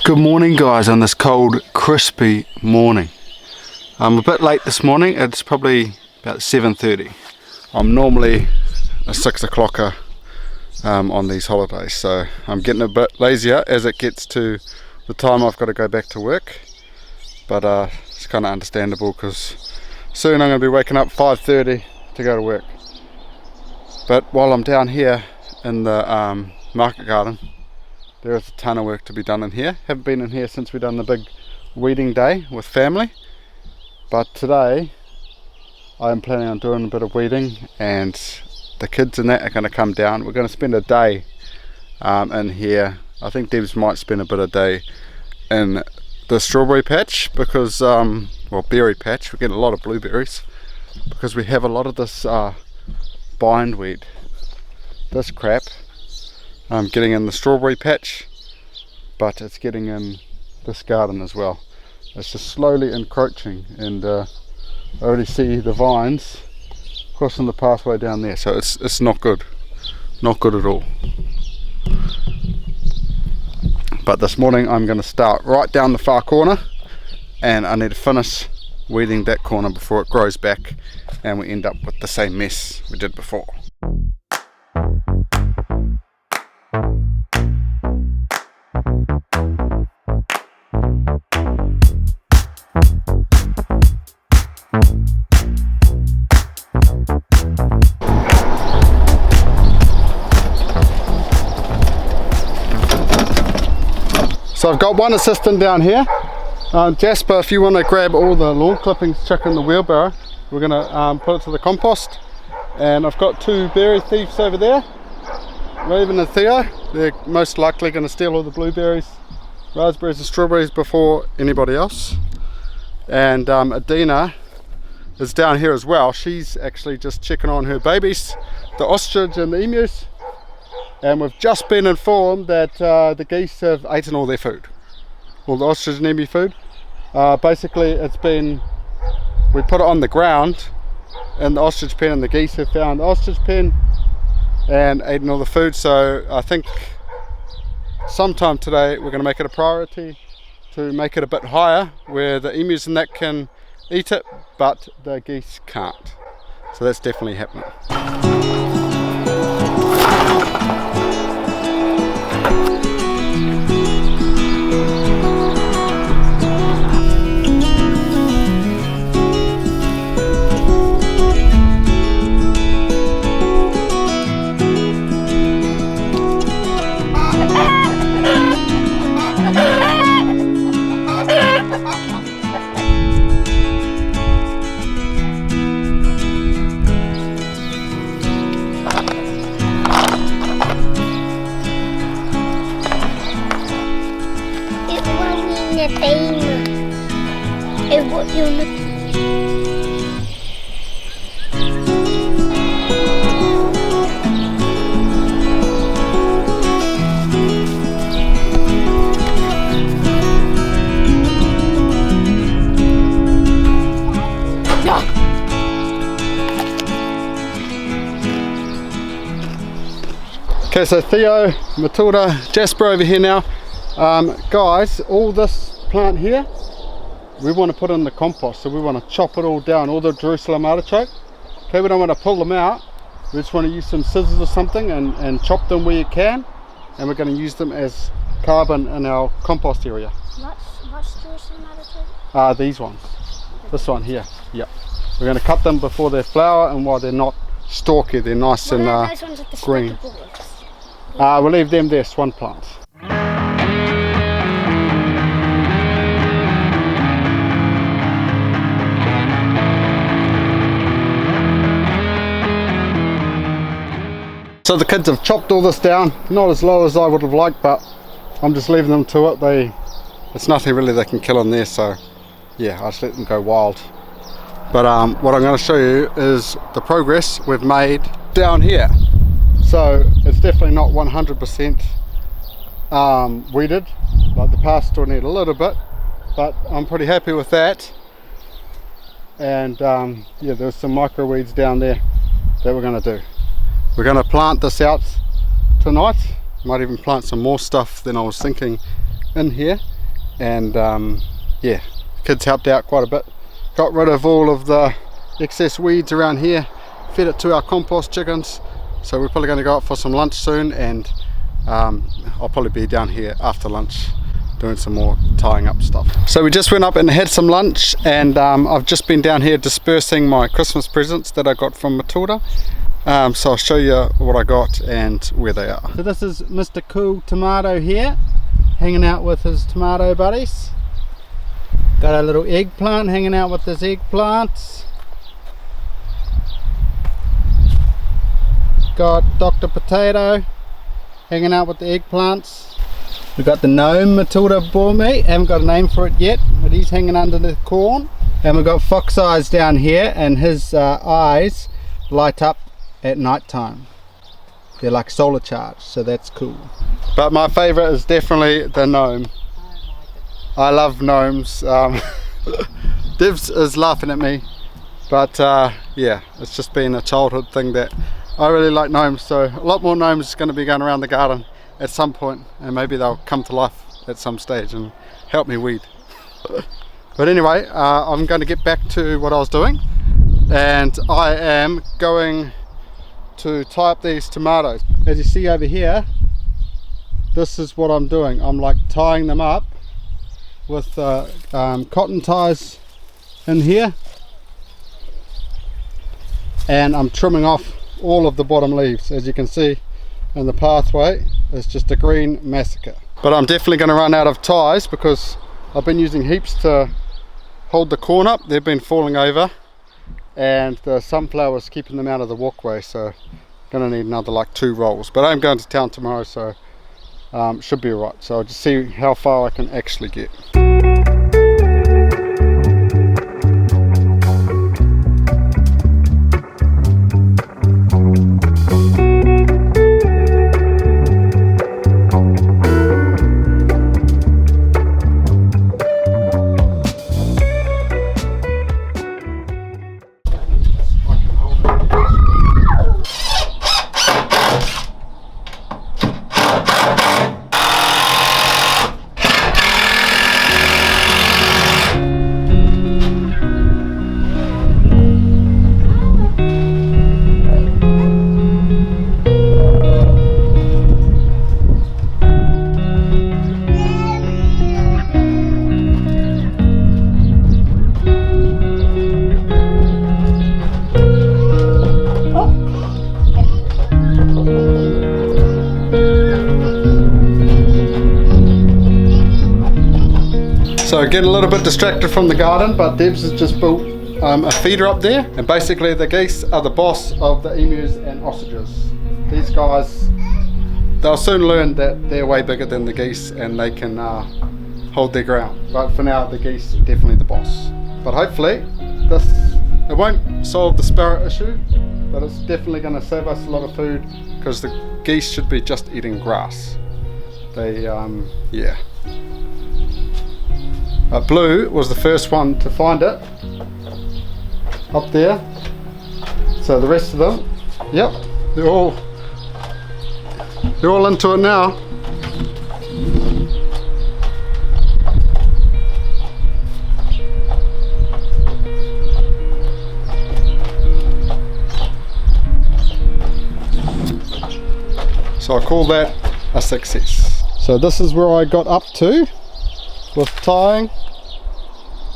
Good morning guys, on this cold, crispy morning. I'm a bit late this morning. It's probably about 7:30. I'm normally a 6 o'clocker on these holidays, so I'm getting a bit lazier as it gets to the time I've got to go back to work. But it's kind of understandable because soon I'm going to be waking up 5:30 to go to work. But while I'm down here in the market garden, there is a ton of work to be done in here. Haven't been in here since we've done the big weeding day with family. But today I am planning on doing a bit of weeding, and the kids and that are going to come down. We're going to spend a day in here. I think Debs might spend a bit of day in the strawberry patch because, well, berry patch. We're getting a lot of blueberries because we have a lot of this bindweed, this crap. Getting in the strawberry patch, but it's getting in this garden as well. It's just slowly encroaching, and I already see the vines crossing the pathway down there, so it's not good, not good at all. But this morning I'm going to start right down the far corner, and I need to finish weeding that corner before it grows back and we end up with the same mess we did before. So I've got one assistant down here. Jasper, if you want to grab all the lawn clippings, chuck in the wheelbarrow. We're going to put it to the compost. And I've got two berry thieves over there, Raven and Theo. They're most likely going to steal all the blueberries, raspberries and strawberries before anybody else. And Adina is down here as well. She's actually just checking on her babies, the ostrich and the emus. And we've just been informed that the geese have eaten all their food, all the ostrich and emu food. Basically we put it on the ground in the ostrich pen, and the geese have found the ostrich pen and eaten all the food. So I think sometime today we're going to make it a priority to make it a bit higher where the emus and that can eat it, but the geese can't. So that's definitely happening. Okay, so Theo, Matilda, Jasper over here now. Guys, all this plant here, we want to put in the compost, so we want to chop it all down, all the Jerusalem artichoke. Okay, we don't want to pull them out, we just want to use some scissors or something and chop them where you can, and we're going to use them as carbon in our compost area. What's Jerusalem artichoke? These ones. This one here, yep. We're going to cut them before they flower, and while they're not stalky, they're nice and those ones at the green. Bullets. We'll leave them there, swan plants. So the kids have chopped all this down, not as low as I would have liked, but I'm just leaving them to it. It's nothing really they can kill in there, so yeah, I just let them go wild. But what I'm going to show you is the progress we've made down here. So it's definitely not 100% weeded, like the paths still need a little bit, but I'm pretty happy with that. And yeah, there's some micro weeds down there that we're going to do. we're going to plant this out tonight. Might even plant some more stuff than I was thinking in here. And yeah, kids helped out quite a bit. Got rid of all of the excess weeds around here, fed it to our compost chickens. So we're probably going to go out for some lunch soon, and I'll probably be down here after lunch doing some more tying up stuff. So we just went up and had some lunch, and I've just been down here dispersing my Christmas presents that I got from Matilda. So I'll show you what I got and where they are. So this is Mr. Cool Tomato here, hanging out with his tomato buddies. Got a little eggplant hanging out with his eggplants. Got Dr. Potato hanging out with the eggplants. We've got the gnome Matilda bought me. Haven't got a name for it yet, but he's hanging under the corn. And we've got Fox Eyes down here, and his eyes light up at night time. They're like solar charged, so that's cool. But my favorite is definitely the gnome. I love gnomes. Divs is laughing at me, but yeah, it's just been a childhood thing that I really like gnomes. So a lot more gnomes going to be going around the garden at some point, and maybe they'll come to life at some stage and help me weed. But anyway, I'm going to get back to what I was doing, and I am going to tie up these tomatoes. As you see over here, this is what I'm doing. I'm like tying them up with cotton ties in here, and I'm trimming off all of the bottom leaves. As you can see in the pathway, it's just a green massacre. But I'm definitely going to run out of ties because I've been using heaps to hold the corn up. They've been falling over, and the sunflower's keeping them out of the walkway, so going to need another like 2 rolls. But I'm going to town tomorrow, so should be alright. So I'll just see how far I can actually get. So getting a little bit distracted from the garden, but Debs has just built a feeder up there, and basically the geese are the boss of the emus and ostriches. These guys, they'll soon learn that they're way bigger than the geese and they can hold their ground. But for now, the geese are definitely the boss. But hopefully it won't solve the sparrow issue, but it's definitely going to save us a lot of food, because the geese should be just eating grass. They yeah. Blue was the first one to find it up there, so the rest of them, yep, they're all into it now. So I call that a success. So this is where I got up to with tying,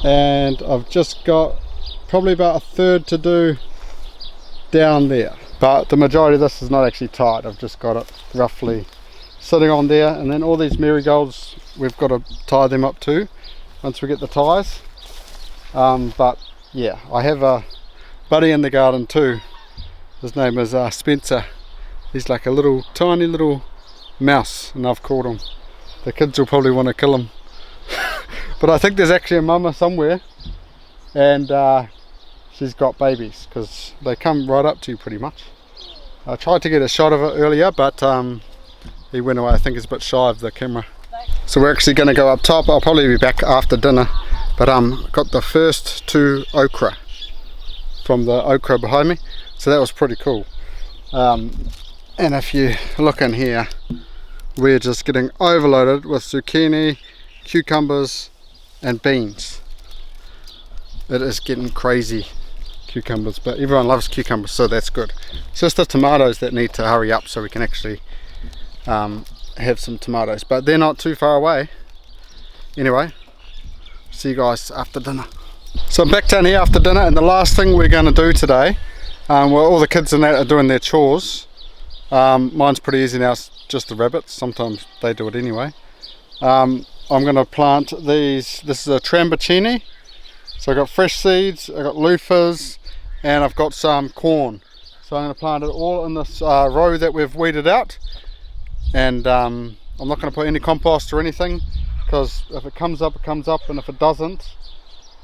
and I've just got probably about 1/3 to do down there, but the majority of this is not actually tied. I've just got it roughly sitting on there, and then all these marigolds we've got to tie them up too once we get the ties. But yeah, I have a buddy in the garden too. His name is Spencer. He's like a little tiny little mouse, and I've caught him. The kids will probably want to kill him. But I think there's actually a mama somewhere, and she's got babies, because they come right up to you pretty much. I tried to get a shot of it earlier, but he went away. I think he's a bit shy of the camera. So we're actually going to go up top. I'll probably be back after dinner, but got the first 2 okra from the okra behind me, so that was pretty cool. And if you look in here, we're just getting overloaded with zucchini, cucumbers and beans. It is getting crazy, cucumbers, but everyone loves cucumbers, so that's good. It's just the tomatoes that need to hurry up so we can actually have some tomatoes, but they're not too far away. Anyway, see you guys after dinner. So I'm back down here after dinner, and the last thing we're going to do today, well, all the kids and that are doing their chores. Mine's pretty easy now, it's just the rabbits, sometimes they do it anyway. I'm going to plant these. This is a trambuccini, so I've got fresh seeds, I've got loofahs, and I've got some corn. So I'm going to plant it all in this row that we've weeded out, and I'm not going to put any compost or anything, because if it comes up, it comes up, and if it doesn't,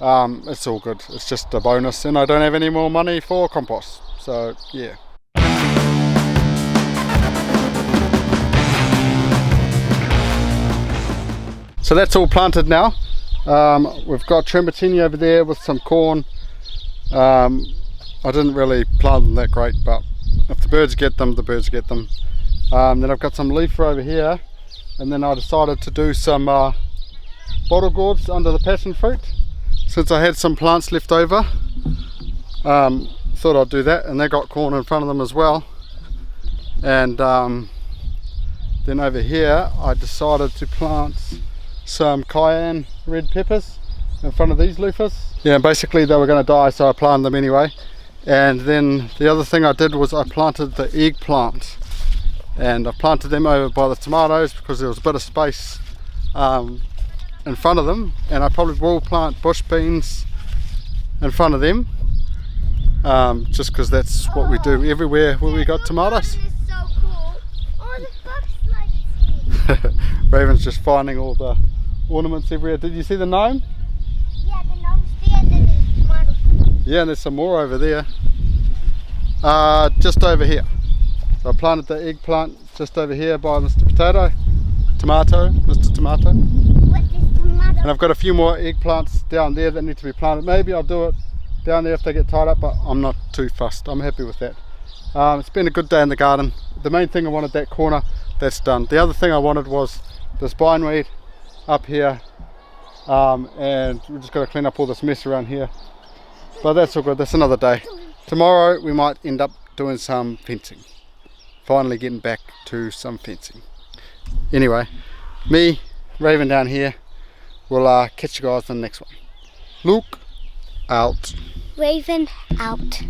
it's all good. It's just a bonus, and I don't have any more money for compost, so yeah. So that's all planted now. We've got trambuccini over there with some corn. I didn't really plant them that great, but if the birds get them, the birds get them. Then I've got some leaf over here, and then I decided to do some bottle gourds under the passion fruit. Since I had some plants left over, thought I'd do that, and they got corn in front of them as well. And then over here I decided to plant some cayenne red peppers in front of these loofahs. Yeah, basically they were going to die, so I planted them anyway. And then the other thing I did was I planted the eggplant, and I planted them over by the tomatoes because there was a bit of space in front of them, and I probably will plant bush beans in front of them, just because that's what we do everywhere where we got tomatoes. Is so cool. Oh, the bug slide. Raven's just finding all the ornaments everywhere. Did you see the gnome? Yeah, the gnome's there, and then there's tomatoes. Yeah, and there's some more over there. Just over here. So I planted the eggplant just over here by Mr. Mr. Tomato. What is tomato? And I've got a few more eggplants down there that need to be planted. Maybe I'll do it down there if they get tied up, but I'm not too fussed. I'm happy with that. It's been a good day in the garden. The main thing I wanted, that corner, that's done. The other thing I wanted was this bindweed up here, and we've just got to clean up all this mess around here, but that's all good. That's another day. Tomorrow we might end up doing some fencing, finally getting back to some fencing. Anyway, me, Raven down here, we'll catch you guys in the next one. Look out. Raven out.